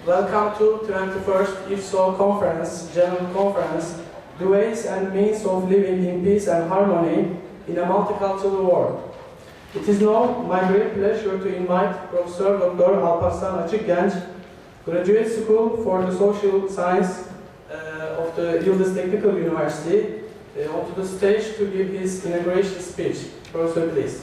Welcome to 21st IFSSO Conference, General Conference, The Ways and Means of Living in Peace and Harmony in a Multicultural World. It is now my great pleasure to invite Professor Dr. Alparslan Açıkgenç, Graduate School for the Social Science of the Yıldız Technical University, onto the stage to give his inauguration speech. Professor, please.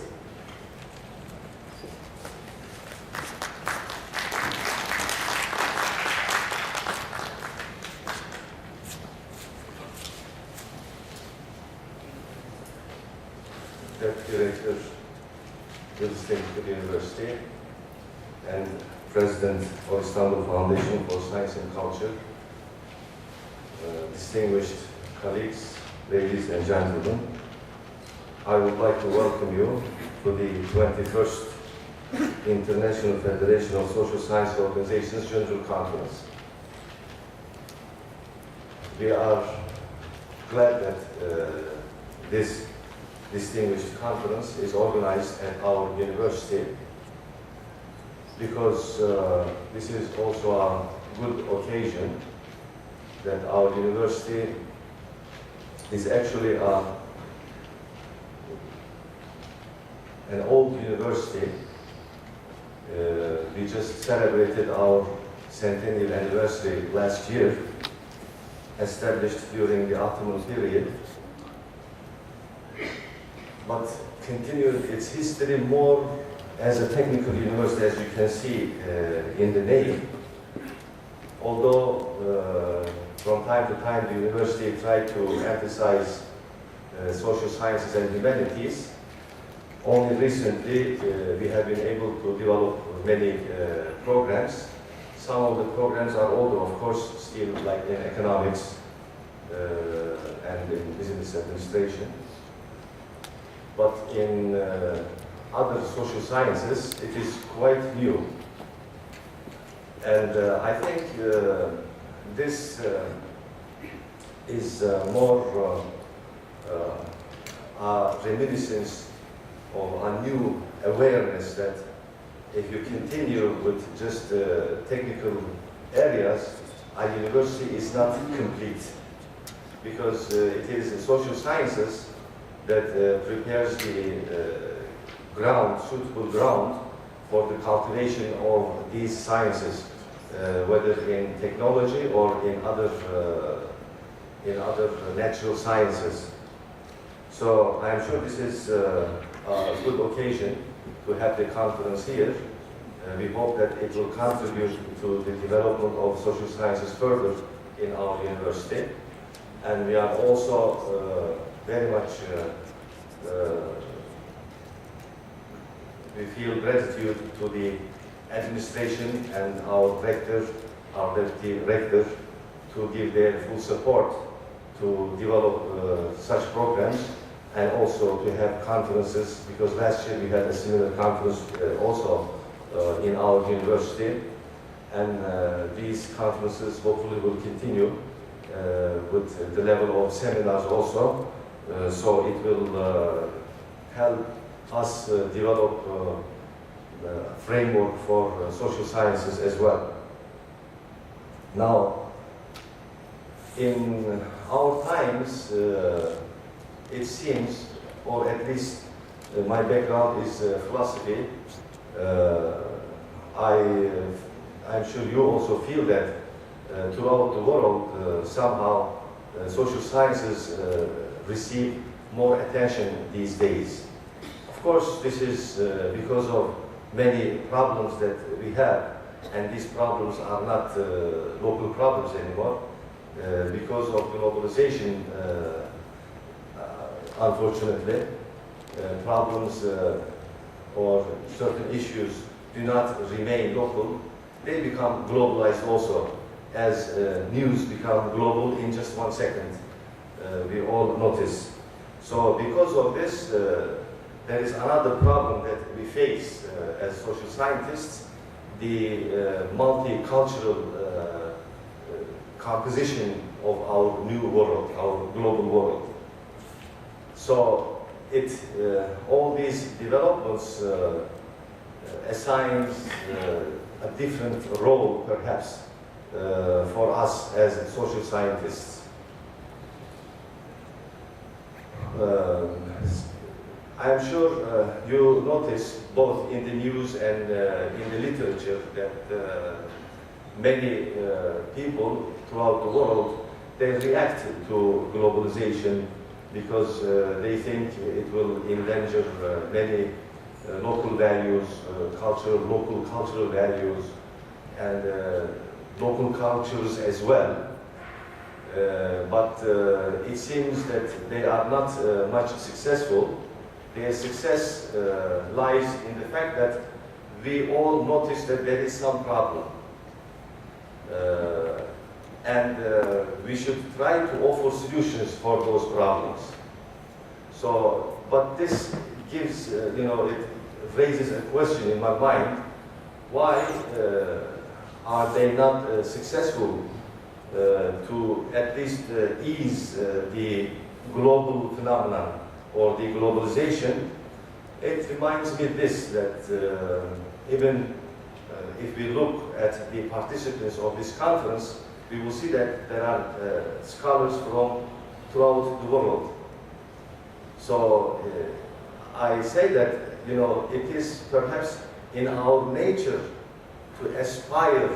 Deputy Director, Yıldız Technical University, and President of Istanbul Foundation for Science and Culture, distinguished colleagues, ladies and gentlemen, I would like to welcome you to the 21st International Federation of Social Science Organizations General Conference. We are glad that this distinguished conference is organized at our university because this is also a good occasion that our university is actually an old university. We just celebrated our centennial anniversary last year, established during the Ottoman period, but continued its history more as a technical university, as you can see in the name. Although from time to time the university tried to emphasize social sciences and humanities, only recently we have been able to develop many programs. Some of the programs are older, of course, still like in economics and in business administration. But in other social sciences, it is quite new. And I think this is more a reminiscence of a new awareness that if you continue with just technical areas, a university is not complete. Because it is in social sciences that prepares the suitable ground for the cultivation of these sciences, whether in technology or in other natural sciences. So I am sure this is a good occasion to have the conference here. We hope that it will contribute to the development of social sciences further in our university. And we are also very much we feel gratitude to the administration and our rector, our deputy rector, to give their full support to develop such programs and also to have conferences, because last year we had a similar conference also in our university, and these conferences hopefully will continue with the level of seminars also, so it will help us develop a framework for social sciences as well. Now, in our times, it seems, or at least my background is philosophy, I'm sure you also feel that throughout the world, somehow social sciences receive more attention these days. Of course, this is because of many problems that we have, and these problems are not local problems anymore. Because of globalization, unfortunately, problems or certain issues do not remain local. They become globalized also, as news become global in just 1 second. We all notice. So because of this, there is another problem that we face as social scientists, the multicultural composition of our new world, our global world. So all these developments assigns a different role, perhaps, for us as social scientists. I'm sure you notice both in the news and in the literature that many people throughout the world, they react to globalization because they think it will endanger many local values, local cultural values, and local cultures as well. But it seems that they are not much successful. Their success lies in the fact that we all notice that there is some problem. And we should try to offer solutions for those problems. So, but this gives, it raises a question in my mind, why are they not successful to at least ease the global phenomenon or the globalization? It reminds me this, that even if we look at the participants of this conference, we will see that there are scholars from throughout the world. So I say that, it is perhaps in our nature to aspire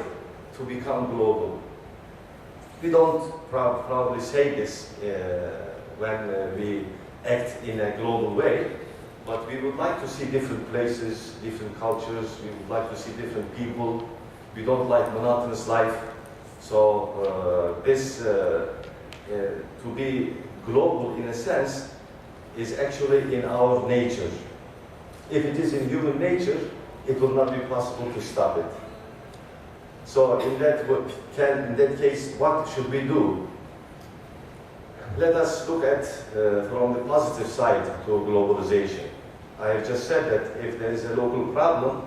to become global. We don't probably say this when we act in a global way, but we would like to see different places, different cultures. We would like to see different people. We don't like monotonous life. So to be global in a sense is actually in our nature. If it is in human nature, it will not be possible to stop it. So in that case, what should we do? Let us look at from the positive side to globalization. I have just said that if there is a local problem,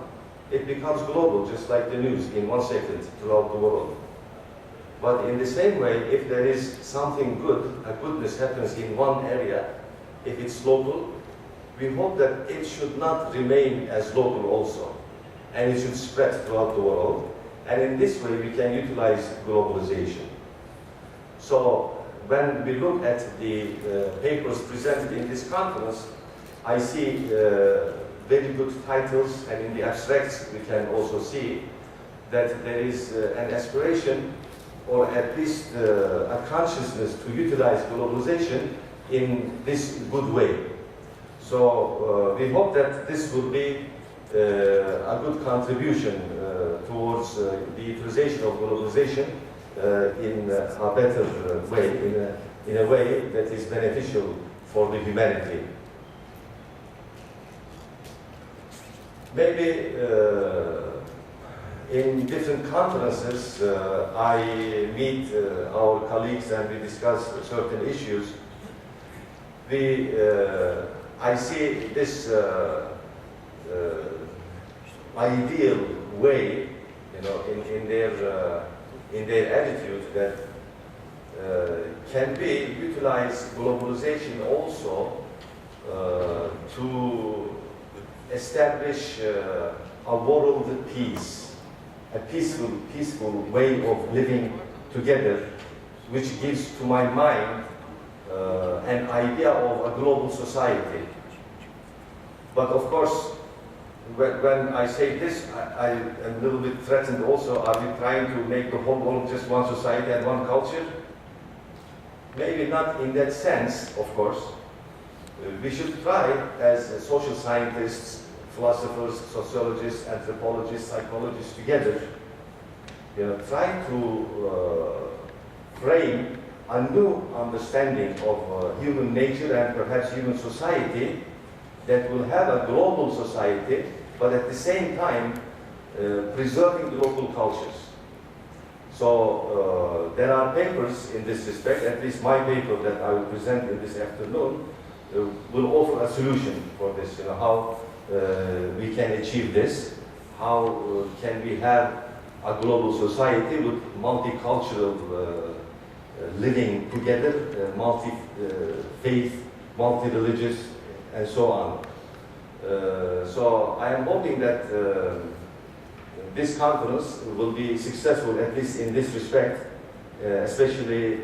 it becomes global, just like the news, in 1 second throughout the world. But in the same way, if there is something good, a goodness happens in one area, if it's local, we hope that it should not remain as local also, and it should spread throughout the world. And in this way, we can utilize globalization. So when we look at the papers presented in this conference, I see very good titles, and in the abstracts we can also see that there is an aspiration, or at least a consciousness to utilize globalization in this good way. So we hope that this will be a good contribution towards the utilization of globalization in a better way, in a way that is beneficial for the humanity. Maybe in different conferences I meet our colleagues and we discuss certain issues. I see this ideal way, in their attitude that can be utilized globalization also to establish a world peace, a peaceful way of living together, which gives to my mind an idea of a global society. But of course, when I say this, I am a little bit threatened also. Are we trying to make the whole world just one society and one culture? Maybe not in that sense, of course. We should try, as social scientists, philosophers, sociologists, anthropologists, psychologists together, try to frame a new understanding of human nature and perhaps human society that will have a global society, but at the same time preserving the local cultures. So there are papers in this respect, at least my paper that I will present in this afternoon will offer a solution for this, how we can achieve this, how can we have a global society with multicultural living together, multi-faith, multi-religious, and so on. So I am hoping that this conference will be successful, at least in this respect, especially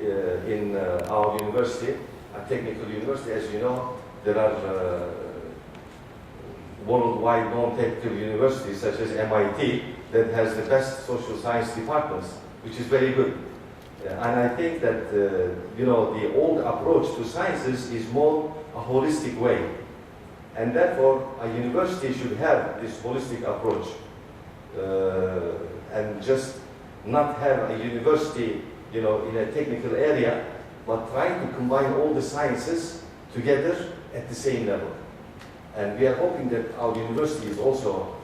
in our university, a technical university. As you know, there are worldwide known technical universities such as MIT that has the best social science departments, which is very good. And I think that you know, the old approach to sciences is more a holistic way, and therefore a university should have this holistic approach, and just not have a university, you know, in a technical area, but try to combine all the sciences together at the same level. And we are hoping that our university is also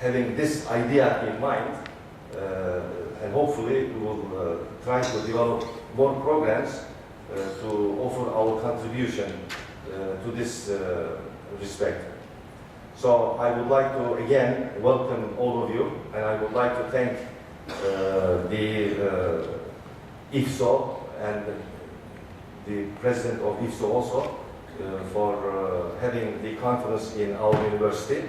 having this idea in mind, and hopefully we will try to develop more programs to offer our contribution to this respect. So I would like to again welcome all of you, and I would like to thank the IFSSO and the president of IFSSO also for having the conference in our university.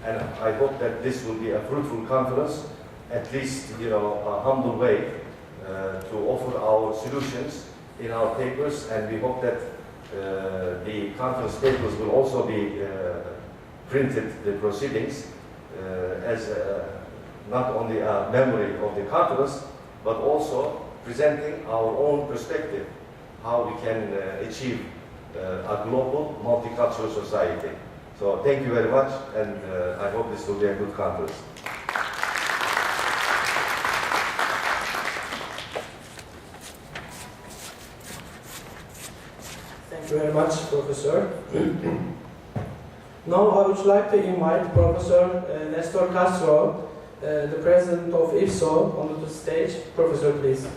And I hope that this will be a fruitful conference, at least, you know, a humble way to offer our solutions in our papers, and we hope that the conference papers will also be printed, the proceedings, as not only a memory of the conference, but also presenting our own perspective, how we can achieve a global multicultural society. So thank you very much, and I hope this will be a good conference. Thank you very much, Professor. Now I would like to invite Professor Nestor Castro, the president of IFSSO, onto the stage. Professor, please.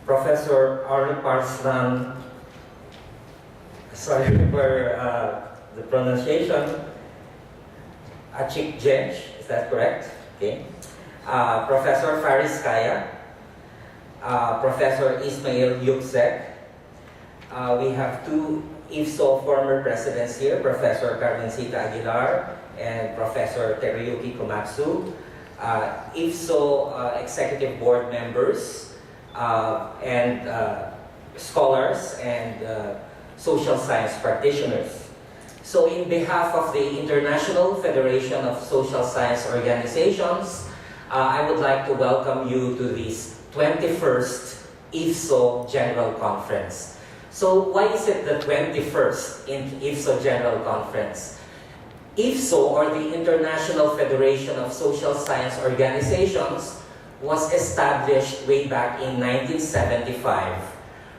Professor Arne Parslan, sorry for the pronunciation, Achikjej, is that correct? Okay. Professor Fariskaya, Professor Ismail Yuksek. We have two IFSSO former presidents here, Professor Carmencita Aguilar and Professor Teruyuki Komatsu, IFSSO executive board members, and scholars and social science practitioners. So in behalf of the International Federation of Social Science Organizations, I would like to welcome you to this 21st IFSSO General Conference. So why is it the 21st in IFSSO General Conference? IFSSO, or the International Federation of Social Science Organizations, was established way back in 1975,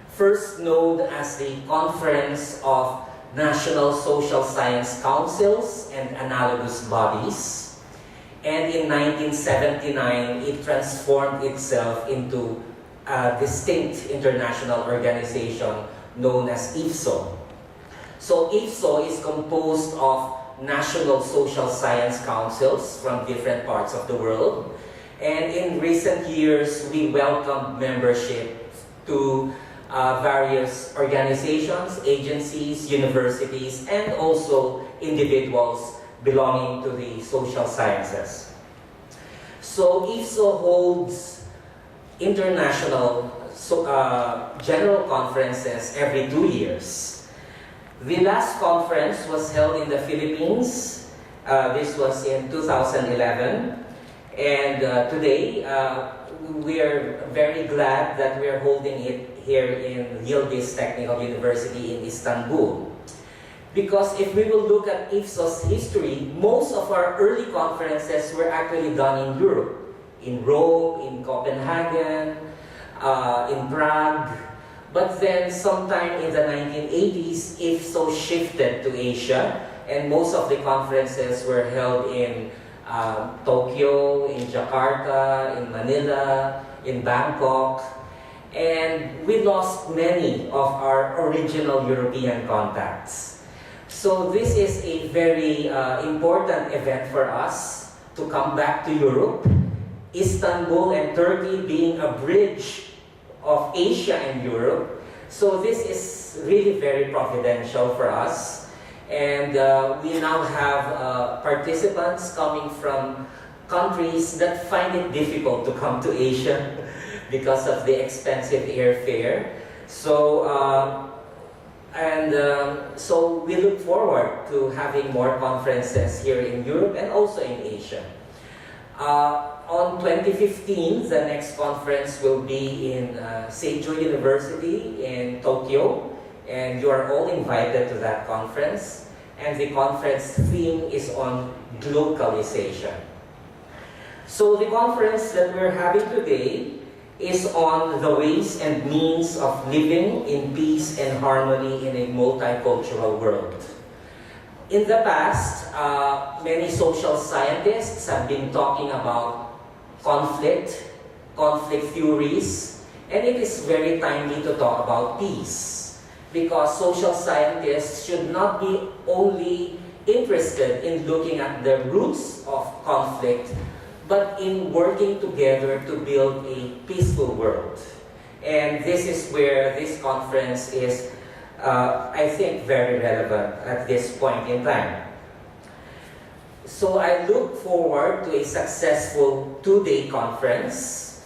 first known as the Conference of National Social Science Councils and Analogous Bodies. And in 1979, it transformed itself into a distinct international organization known as IFSSO. So IFSSO is composed of national social science councils from different parts of the world. And in recent years, we welcomed membership to various organizations, agencies, universities, and also individuals belonging to the social sciences. So IFSSO holds international general conferences every 2 years. The last conference was held in the Philippines. This was in 2011. And today, we are very glad that we are holding it here in Yildiz Technical University in Istanbul. Because if we will look at IFSSO's history, most of our early conferences were actually done in Europe, in Rome, in Copenhagen, in Prague. But then sometime in the 1980s, IFSSO shifted to Asia, and most of the conferences were held in Tokyo, in Jakarta, in Manila, in Bangkok, and we lost many of our original European contacts. So this is a very important event for us to come back to Europe Istanbul and Turkey being a bridge of Asia and Europe. So this is really very providential for us. And we now have participants coming from countries that find it difficult to come to Asia because of the expensive airfare. So, so we look forward to having more conferences here in Europe and also in Asia. On 2015, the next conference will be in Seijo University in Tokyo, and you are all invited to that conference. And the conference theme is on globalization. So the conference that we're having today is on the ways and means of living in peace and harmony in a multicultural world. In the past, many social scientists have been talking about conflict theories, and it is very timely to talk about peace, because social scientists should not be only interested in looking at the roots of conflict, but in working together to build a peaceful world. And this is where this conference is, I think, very relevant at this point in time. So I look forward to a successful two-day conference.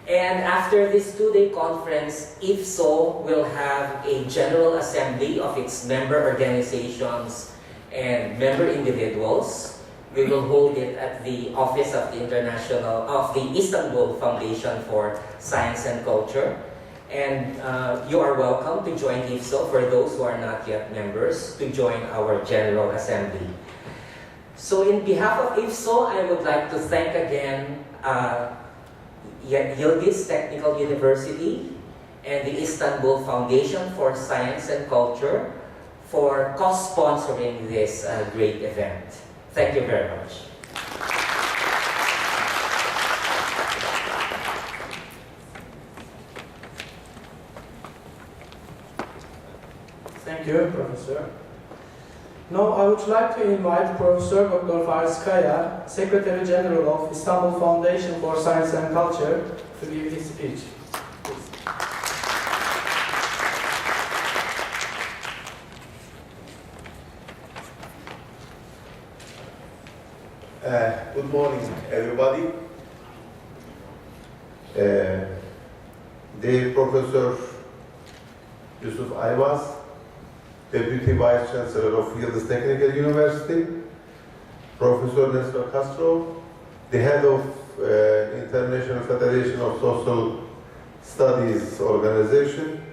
And after this two-day conference, IFSSO will have a general assembly of its member organizations and member individuals. We will hold it at the office of the Istanbul Foundation for Science and Culture. And you are welcome to join IFSSO, for those who are not yet members, to join our General Assembly. So in behalf of IFSSO, I would like to thank again Yildiz Technical University and the Istanbul Foundation for Science and Culture for co-sponsoring this great event. Thank you very much. Thank you, Professor. Now I would like to invite Professor Dr. Faris Kaya, Secretary General of Istanbul Foundation for Science and Culture, to give his speech. Good morning, everybody. Dear Professor Yusuf Ayvaz, Deputy Vice Chancellor of Yildiz Technical University, Professor Nestor Castro, the Head of International Federation of Social Studies Organization,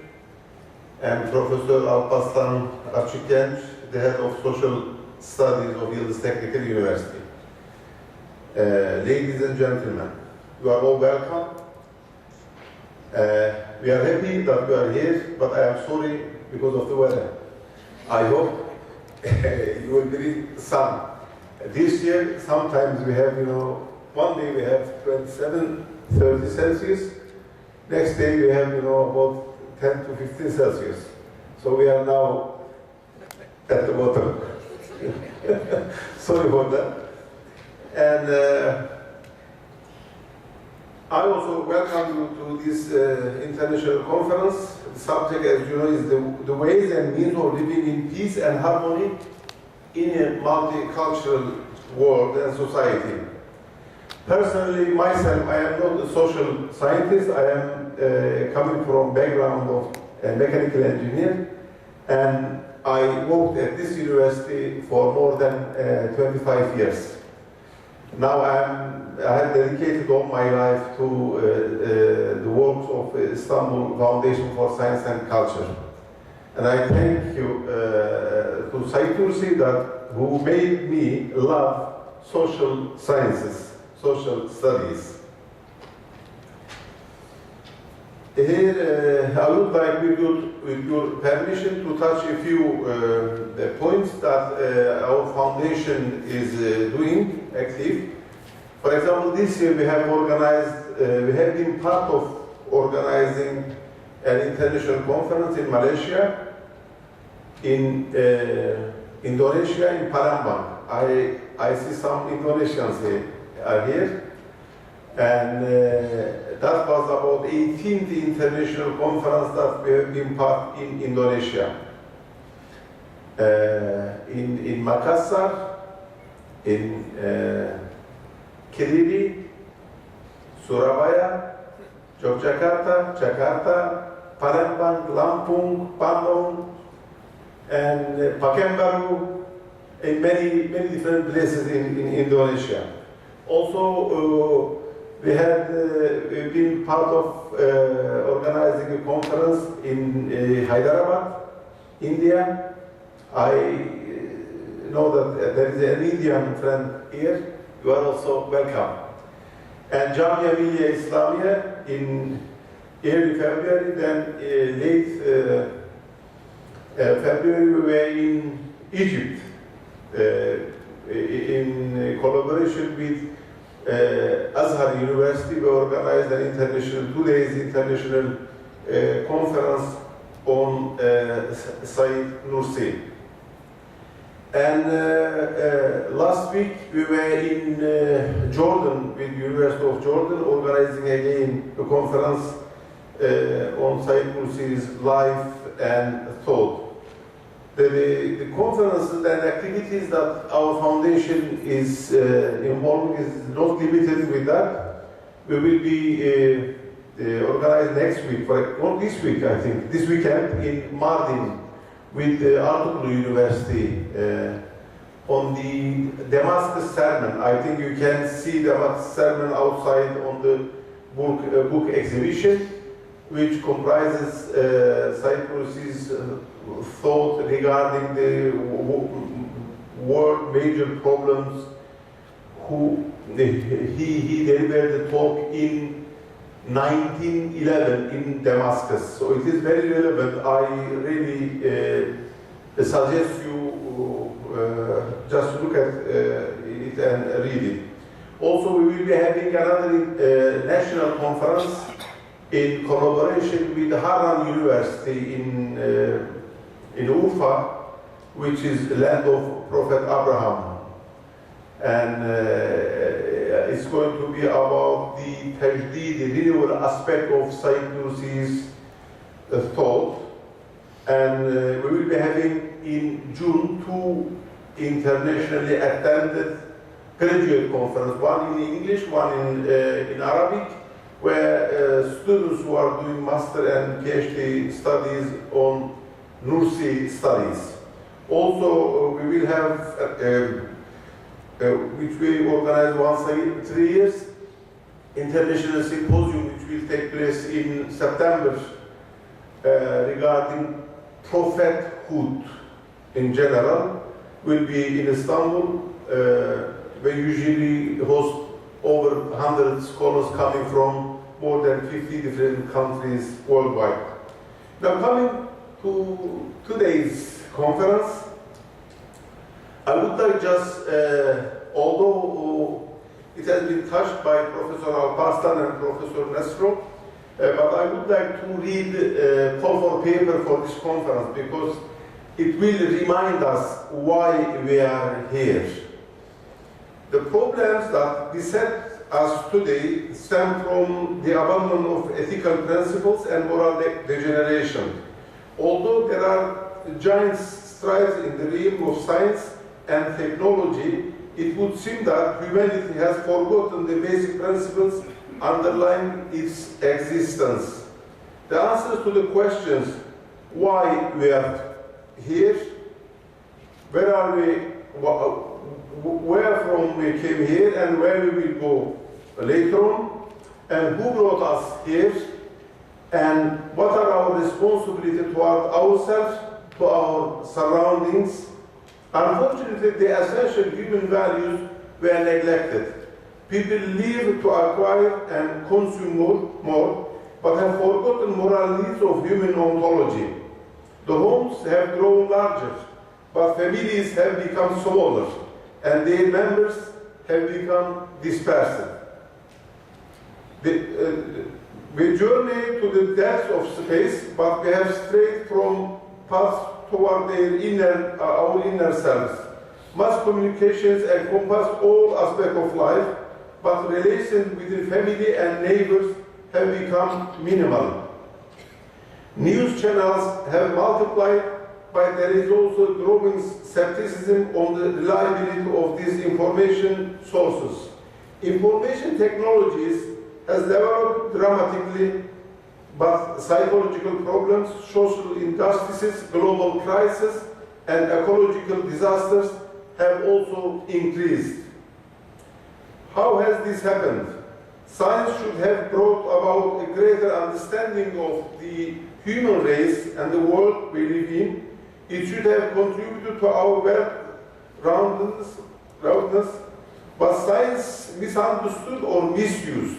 and Professor Alparslan Açıkgenç, the Head of Social Studies of Yildiz Technical University. Ladies and gentlemen, you are all welcome. We are happy that you are here, but I am sorry because of the weather. I hope you will bring sun. This year, sometimes we have, one day we have 27, 30 Celsius. Next day we have, about 10 to 15 Celsius. So we are now at the bottom. Sorry for that. And I also welcome you to this international conference. The subject, as you know, is the ways and means of living in peace and harmony in a multicultural world and society. Personally, myself, I am not a social scientist. I am coming from background of a mechanical engineer, and I worked at this university for more than 25 years. Now I have dedicated all my life to the works of Istanbul Foundation for Science and Culture. And I thank you to Said Nursi who made me love social sciences, social studies. Here I would like, with your permission, to touch a few points that our foundation is doing active. For example, this year we have organized, we have been part of organizing an international conference in Malaysia, in Indonesia, in Palembang. I see some Indonesians here. And that was about 18th international conference that we have been part in Indonesia. In Makassar, in Kediri, Surabaya, Yogyakarta, Jakarta, Palembang, Lampung, Bandung, and Pekanbaru, in many different places in Indonesia. Also, we had been part of organizing a conference in Hyderabad, India. I know that there is an Indian friend here. You are also welcome. And Jamia Millia Islamia in early February, then late February we were in Egypt in collaboration with Azhar University. We organized an international, 2 days international conference on Said Nursi. And last week we were in Jordan with University of Jordan organizing again a conference on Said Nursi's life and thought. The conferences and activities that our foundation is involved is not limited with that. We will be organized next week, not this week I think, this weekend in Mardin with the Istanbul University on the Damascus sermon. I think you can see Damascus sermon outside on the book exhibition, which comprises Said Nursi's thought regarding the world major problems. He delivered the talk in 1911 in Damascus, so it is very relevant. I really suggest you just look at it and read it. Also, we will be having another national conference in collaboration with Harran University in Urfa, which is the land of Prophet Abraham. And it's going to be about the tajdeed, the renewal aspect of Said Nursi's thought. And we will be having in June 2 internationally attended graduate conference, one in English, one in Arabic, where students who are doing master and PhD studies on Nursi studies. Also, we will have, which we organize once every 3 years, international symposium which will take place in September regarding prophethood in general, will be in Istanbul. We usually host over 100 scholars coming from more than 50 different countries worldwide. Now coming to today's conference, I would like just, although it has been touched by Professor Alparslan and Professor Nesro, but I would like to read a call for paper for this conference because it will remind us why we are here. The problems that beset us today stem from the abandonment of ethical principles and moral degeneration. Although there are giant strides in the realm of science and technology, it would seem that humanity has forgotten the basic principles underlying its existence. The answers to the questions why we are here, where are we, where from we came here and where we will go later on, and who brought us here, and what are our responsibilities toward ourselves, to our surroundings. Unfortunately, the essential human values were neglected. People live to acquire and consume more, but have forgotten moral needs of human ontology. The homes have grown larger, but families have become smaller, and their members have become dispersed. We journey to the depths of space, but we have strayed from paths toward our inner selves. Mass communications encompass all aspects of life, but relations within family and neighbors have become minimal. News channels have multiplied, but there is also growing skepticism on the reliability of these information sources. Information technologies has developed dramatically, but psychological problems, social injustices, global crises, and ecological disasters have also increased. How has this happened? Science should have brought about a greater understanding of the human race and the world we live in. It should have contributed to our well-roundedness, but science misunderstood or misused.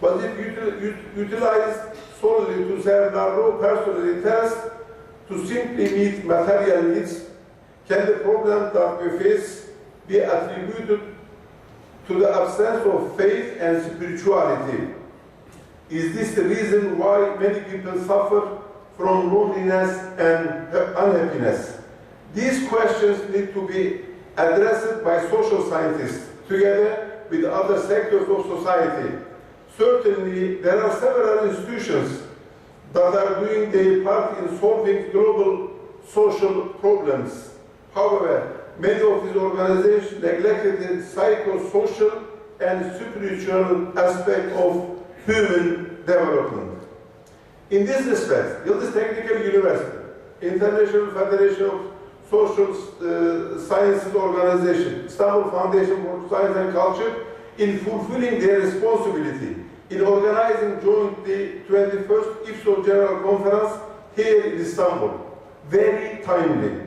Was it utilized solely to serve narrow personal interests, to simply meet material needs? Can the problem that we face be attributed to the absence of faith and spirituality? Is this the reason why many people suffer from loneliness and unhappiness? These questions need to be addressed by social scientists together with other sectors of society. Certainly, there are several institutions that are doing their part in solving global social problems. However, many of these organizations neglected the psychosocial and spiritual aspect of human development. In this respect, Yıldız Technical University, International Federation of Social Sciences Organization, Istanbul Foundation for Science and Culture, in fulfilling their responsibility in organizing jointly 21st IFSSO General Conference here in Istanbul. Very timely.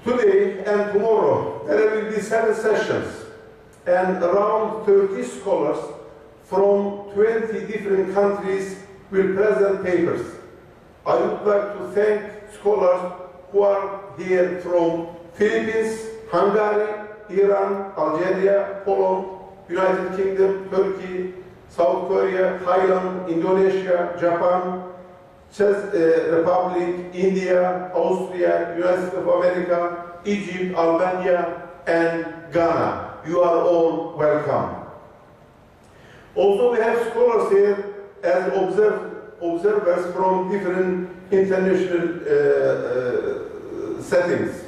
Today and tomorrow, there will be 7 sessions and around 30 scholars from 20 different countries will present papers. I would like to thank scholars who are here from Philippines, Hungary, Iran, Algeria, Poland, United Kingdom, Turkey, South Korea, Thailand, Indonesia, Japan, Czech Republic, India, Austria, United States of America, Egypt, Albania, and Ghana. You are all welcome. Also, we have scholars here as observers from different international settings.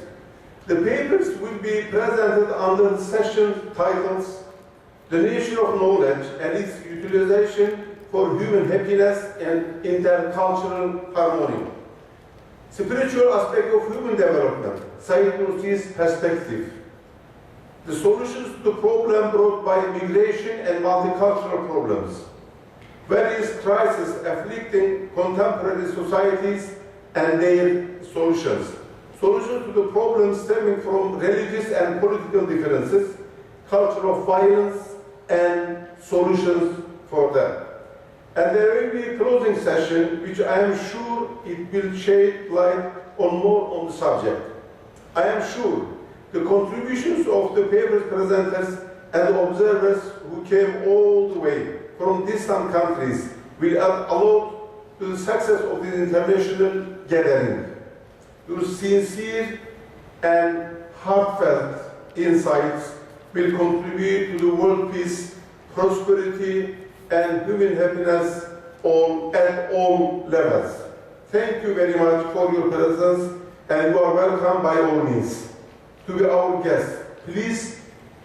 The papers will be presented under the session titles The Nature of Knowledge and its Utilization for Human Happiness and Intercultural Harmony. Spiritual aspect of human development, Said Nursi's perspective. The solutions to the problem brought by migration and multicultural problems. Various crises afflicting contemporary societies and their solutions. Solutions to the problems stemming from religious and political differences, culture of violence, and solutions for them. And there will be a closing session, which I am sure it will shed light on more on the subject. I am sure the contributions of the paper's presenters and the observers who came all the way from distant countries will add a lot to the success of this international gathering. Your sincere and heartfelt insights will contribute to the world peace, prosperity, and human happiness at all levels. Thank you very much for your presence, and you are welcome by all means to be our guest. Please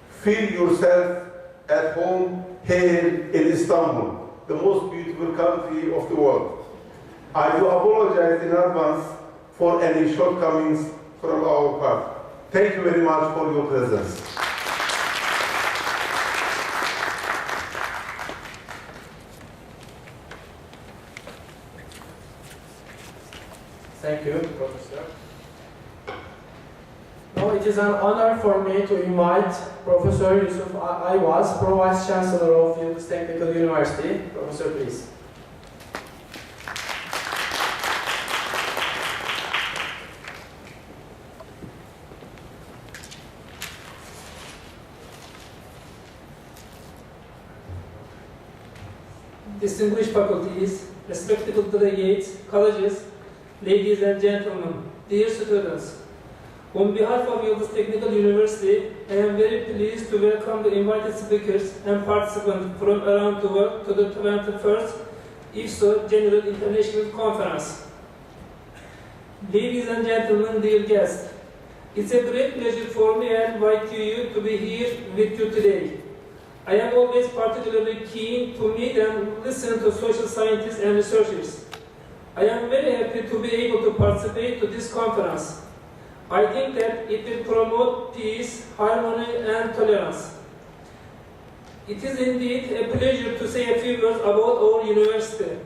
feel yourself at home here in Istanbul, the most beautiful country of the world. I do apologize in advance for any shortcomings from our part. Thank you very much for your presence. Thank you, Professor. Now it is an honor for me to invite Professor Yusuf Ayvaz, Pro-Vice Chancellor of Yıldız Technical University. Professor, please. Distinguished faculties, respectable delegates, colleges, ladies and gentlemen, dear students, On behalf of Yıldız Technical University, I am very pleased to welcome the invited speakers and participants from around the world to the 21st IFSSO General International Conference. Ladies and gentlemen, dear guests, it's a great pleasure for me and invite you to be here with you today. I am always particularly keen to meet and listen to social scientists and researchers. I am very happy to be able to participate to this conference. I think that it will promote peace, harmony, and tolerance. It is indeed a pleasure to say a few words about our university.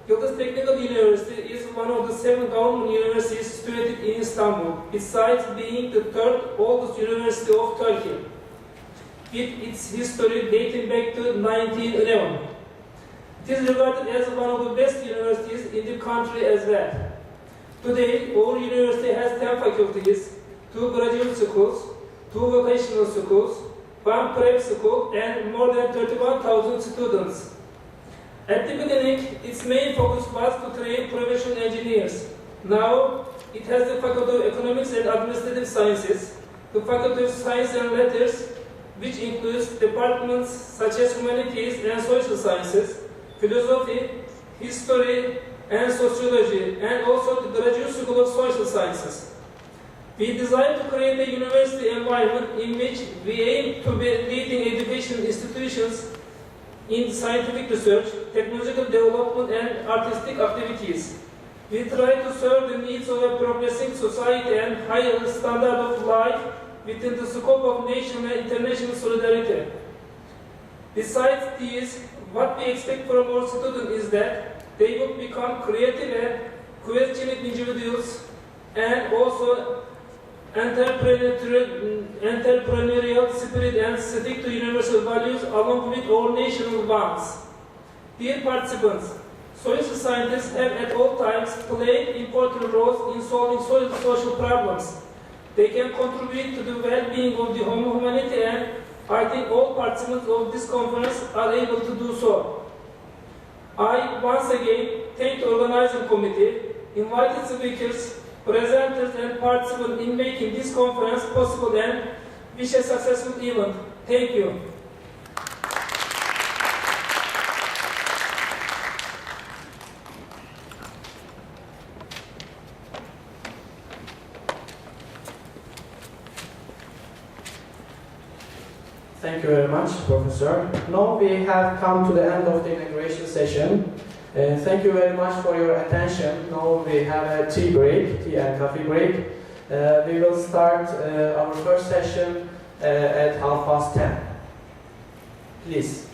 Yıldız Technical University is one of the 7 government universities situated in Istanbul, besides being the 3rd oldest university of Turkey, with its history dating back to 1911. It is regarded as one of the best universities in the country as well. Today, our university has 10 faculties, 2 graduate schools, 2 vocational schools, 1 prep school, and more than 31,000 students. At the beginning, its main focus was to train professional engineers. Now, it has the Faculty of Economics and Administrative Sciences, the Faculty of Science and Letters, which includes departments such as Humanities and Social Sciences, Philosophy, History, and Sociology, and also the Graduate School of Social Sciences. We desire to create a university environment in which we aim to be leading educational institutions in scientific research, technological development, and artistic activities. We try to serve the needs of a progressing society and higher standard of life within the scope of national and international solidarity. Besides these, what we expect from our students is that they will become creative and questioning individuals and also entrepreneurial spirit and stick to universal values along with our national bonds. Dear participants, social scientists have at all times played important roles in solving social problems. They can contribute to the well-being of the humanity, and I think all participants of this conference are able to do so. I once again thank the organizing committee, invited speakers, presenters, and participants in making this conference possible and wish a successful event. Thank you. Thank you very much, Professor. Now we have come to the end of the inauguration session. Thank you very much for your attention. Now we have a tea and coffee break. We will start our first session at 10:30. Please.